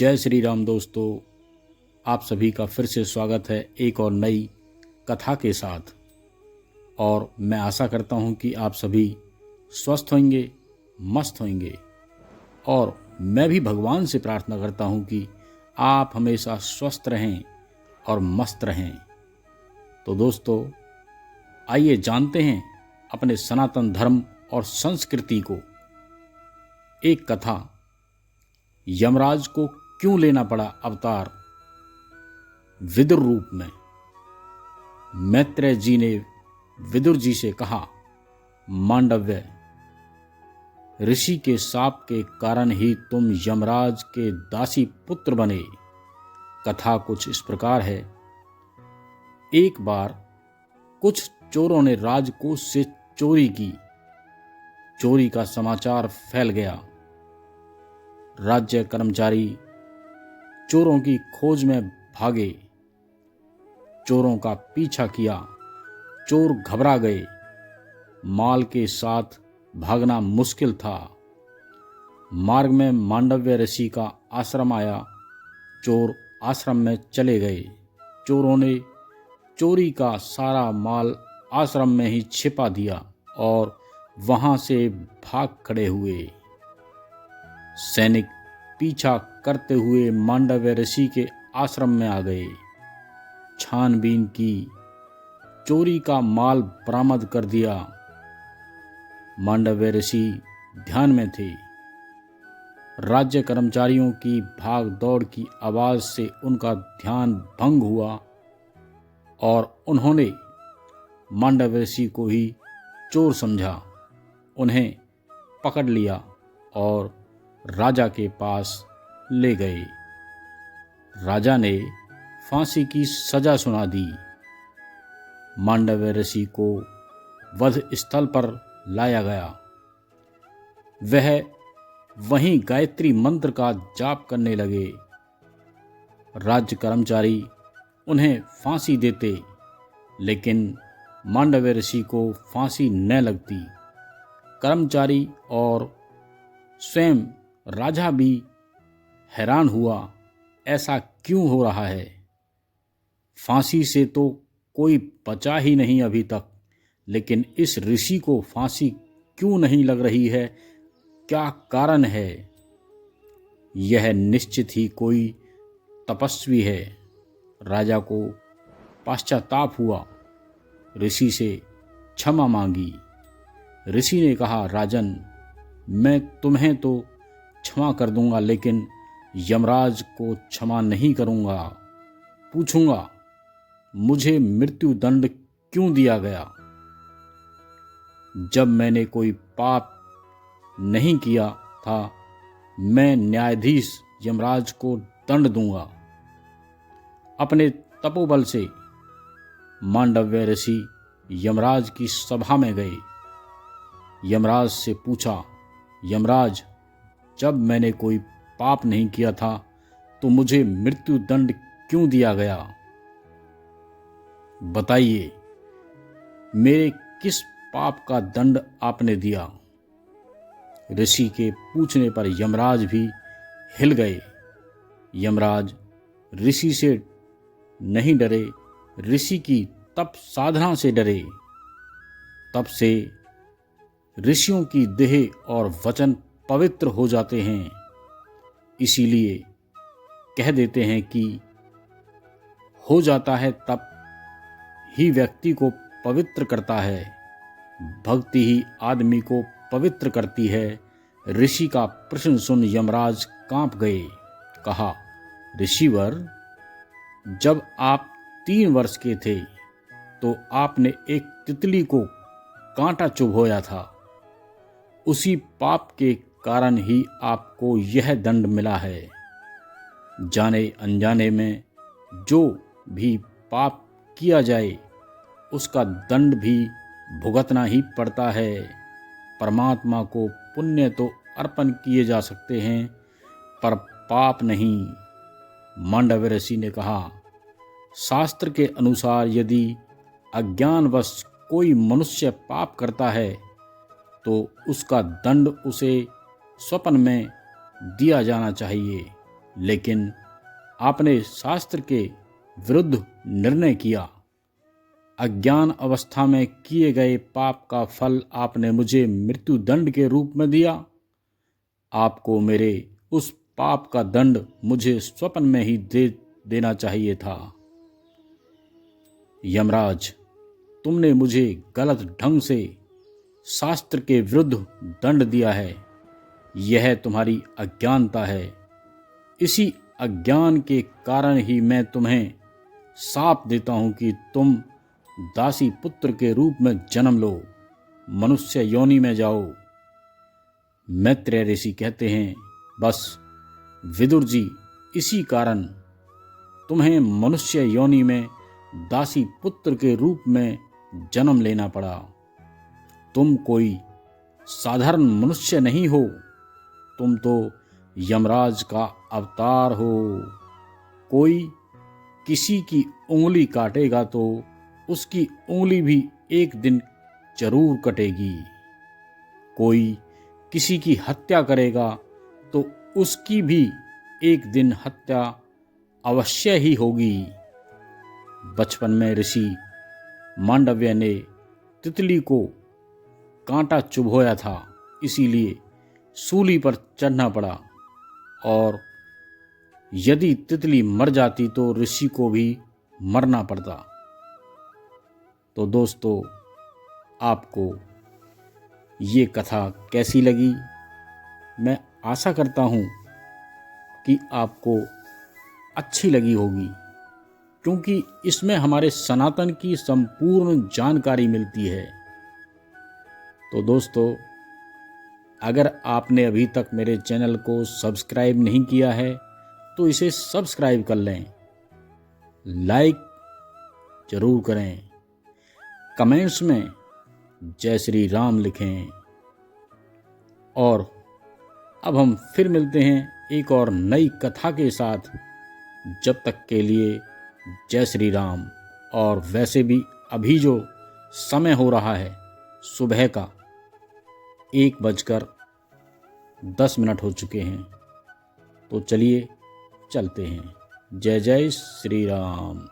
जय श्री राम दोस्तों, आप सभी का फिर से स्वागत है एक और नई कथा के साथ। और मैं आशा करता हूं कि आप सभी स्वस्थ होंगे, मस्त होंगे। और मैं भी भगवान से प्रार्थना करता हूं कि आप हमेशा स्वस्थ रहें और मस्त रहें। तो दोस्तों, आइए जानते हैं अपने सनातन धर्म और संस्कृति को। एक कथा, यमराज को क्यों लेना पड़ा अवतार विदुर रूप में। मैत्रेय जी ने विदुर जी से कहा, मांडव्य, ऋषि के शाप के कारण ही तुम यमराज के दासी पुत्र बने। कथा कुछ इस प्रकार है। एक बार कुछ चोरों ने राजकोष से चोरी की। चोरी का समाचार फैल गया। राज्य कर्मचारी चोरों की खोज में भागे। चोरों का पीछा किया। चोर घबरा गए। माल के साथ भागना मुश्किल था। मार्ग में मांडव्य ऋषि का आश्रम आया। चोर आश्रम में चले गए। चोरों ने चोरी का सारा माल आश्रम में ही छिपा दिया और वहां से भाग खड़े हुए। सैनिक पीछा करते हुए मांडव्य ऋषि के आश्रम में आ गए। छानबीन की, चोरी का माल बरामद कर दिया। मांडव्य ऋषि ध्यान में थे। राज्य कर्मचारियों की भाग दौड़ की आवाज से उनका ध्यान भंग हुआ और उन्होंने मांडव्य ऋषि को ही चोर समझा। उन्हें पकड़ लिया और राजा के पास ले गए। राजा ने फांसी की सजा सुना दी। मांडव्य ऋषि को वध स्थल पर लाया गया। वह वहीं गायत्री मंत्र का जाप करने लगे। राज्य कर्मचारी उन्हें फांसी देते, लेकिन मांडव्य ऋषि को फांसी न लगती। कर्मचारी और स्वयं राजा भी हैरान हुआ, ऐसा क्यों हो रहा है। फांसी से तो कोई बचा ही नहीं अभी तक, लेकिन इस ऋषि को फांसी क्यों नहीं लग रही है, क्या कारण है। यह निश्चित ही कोई तपस्वी है। राजा को पश्चाताप हुआ। ऋषि से क्षमा मांगी। ऋषि ने कहा, राजन, मैं तुम्हें तो क्षमा कर दूंगा, लेकिन यमराज को क्षमा नहीं करूंगा। पूछूंगा, मुझे मृत्यु दंड क्यों दिया गया। जब मैंने कोई पाप नहीं किया था, मैं न्यायाधीश यमराज को दंड दूंगा। अपने तपोबल से मांडव्य ऋषि यमराज की सभा में गए। यमराज से पूछा, यमराज, जब मैंने कोई पाप नहीं किया था तो मुझे मृत्यु दंड क्यों दिया गया। बताइए, मेरे किस पाप का दंड आपने दिया। ऋषि के पूछने पर यमराज भी हिल गए। यमराज ऋषि से नहीं डरे, ऋषि की तप साधना से डरे। तब से ऋषियों की देह और वचन पवित्र हो जाते हैं। इसीलिए कह देते हैं कि हो जाता है तप ही व्यक्ति को पवित्र करता है। भक्ति ही आदमी को पवित्र करती है। ऋषि का प्रश्न सुन यमराज कांप गए। कहा, ऋषिवर, जब आप 3 वर्ष के थे तो आपने एक तितली को कांटा चुभोया था। उसी पाप के कारण ही आपको यह दंड मिला है। जाने अनजाने में जो भी पाप किया जाए, उसका दंड भी भुगतना ही पड़ता है। परमात्मा को पुण्य तो अर्पण किए जा सकते हैं, पर पाप नहीं। मांडव्य ऋषि ने कहा, शास्त्र के अनुसार यदि अज्ञानवश कोई मनुष्य पाप करता है तो उसका दंड उसे स्वप्न में दिया जाना चाहिए। लेकिन आपने शास्त्र के विरुद्ध निर्णय किया। अज्ञान अवस्था में किए गए पाप का फल आपने मुझे मृत्यु दंड के रूप में दिया। आपको मेरे उस पाप का दंड मुझे स्वप्न में ही दे देना चाहिए था। यमराज, तुमने मुझे गलत ढंग से शास्त्र के विरुद्ध दंड दिया है। यह तुम्हारी अज्ञानता है। इसी अज्ञान के कारण ही मैं तुम्हें शाप देता हूं कि तुम दासी पुत्र के रूप में जन्म लो, मनुष्य योनि में जाओ। मैत्रेय ऋषि कहते हैं, बस विदुर जी, इसी कारण तुम्हें मनुष्य योनि में दासी पुत्र के रूप में जन्म लेना पड़ा। तुम कोई साधारण मनुष्य नहीं हो, तुम तो यमराज का अवतार हो। कोई किसी की उंगली काटेगा तो उसकी उंगली भी एक दिन जरूर कटेगी। कोई किसी की हत्या करेगा तो उसकी भी एक दिन हत्या अवश्य ही होगी। बचपन में ऋषि मांडव्य ने तितली को कांटा चुभोया था, इसीलिए सूली पर चढ़ना पड़ा, और यदि तितली मर जाती तो ऋषि को भी मरना पड़ता। तो दोस्तों, आपको ये कथा कैसी लगी? मैं आशा करता हूँ कि आपको अच्छी लगी होगी, क्योंकि इसमें हमारे सनातन की संपूर्ण जानकारी मिलती है। तो दोस्तों, अगर आपने अभी तक मेरे चैनल को सब्सक्राइब नहीं किया है तो इसे सब्सक्राइब कर लें, लाइक जरूर करें, कमेंट्स में जय श्री राम लिखें। और अब हम फिर मिलते हैं एक और नई कथा के साथ। जब तक के लिए जय श्री राम। और वैसे भी अभी जो समय हो रहा है सुबह का 1:10 हो चुके हैं, तो चलिए चलते हैं। जय जय श्री राम।